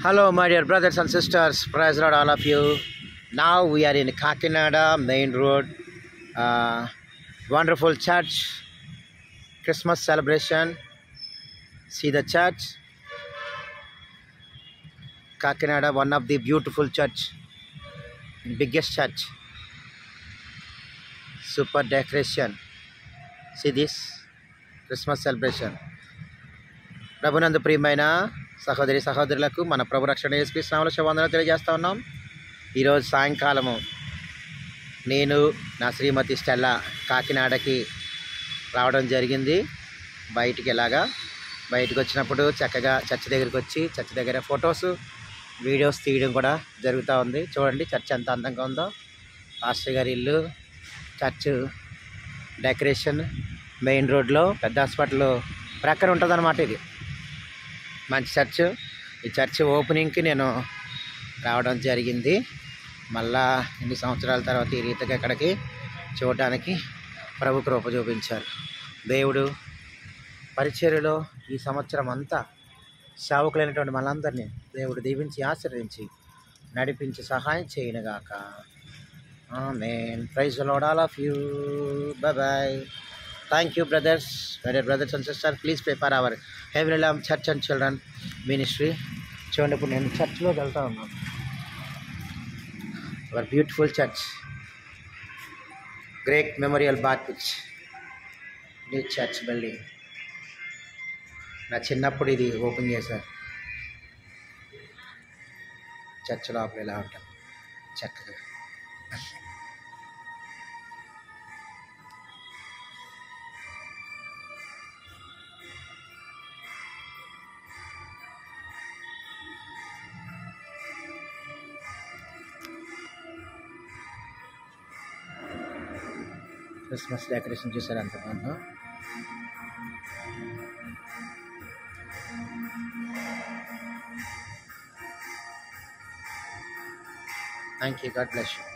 Hello, my dear brothers and sisters. Praise Lord, all of you. Now we are in Kakinada main road. Wonderful church, Christmas celebration. See the church, Kakinada, one of the beautiful church, biggest church. Super decoration. See this Christmas celebration. ప్రభునందు ప్రియమైన సహోదరి సహోదరులకు మన ప్రభు రక్షణ యేసుక్రీస్తు నామములో శుభవందనాలు తెలియజేస్తా ఉన్నాం. ఈరోజు సాయంకాలము నేను నా శ్రీమతి స్టెల్లా కాకినాడకి రావడం జరిగింది. బయటికి వచ్చినప్పుడు చక్కగా చర్చ్ దగ్గరికి వచ్చి చర్చ్ దగ్గర ఫొటోస్ వీడియోస్ తీయడం కూడా జరుగుతూ ఉంది. చూడండి చర్చ్ ఎంత అందంగా ఉందో. పాస్టర్ గారి ఇల్లు, చర్చ్ డెకరేషన్, మెయిన్ రోడ్లో పెద్ద హాస్పిటల్ ప్రక్కన ఉంటుందన్నమాట. ఇది మంచి చర్చ్. ఈ చర్చ్ ఓపెనింగ్కి నేను రావడం జరిగింది. మళ్ళా ఎన్ని సంవత్సరాల తర్వాత ఈ రీతిగా ఇక్కడికి చూడడానికి ప్రభు కృప చూపించారు. దేవుడు పరిచర్యలో ఈ సంవత్సరం అంతా సేవకులైనటువంటి మనందరినీ దేవుడు దీవించి ఆశీర్వదించి నడిపించి సహాయం చేయనుగాక. Amen. Praise the lord, all of you. Bye. Thank you, brothers. My dear brothers and sisters, please pray for our Heavenly Lamb Church and Children Ministry. చూడండి, ఇప్పుడు నేను చర్చ్లోకి వెళ్తా ఉన్నాను. Our beautiful church, great memorial బార్పిచ్, new church building. నా చిన్నప్పుడు ఇది ఓపెన్ చేశారు. చర్చ్ లోపల ఇలా ఉంటాం చక్కగా. క్రిస్మస్ డెకరేషన్ చూసారు ఎంత బాగుందో. Thank you. God bless you.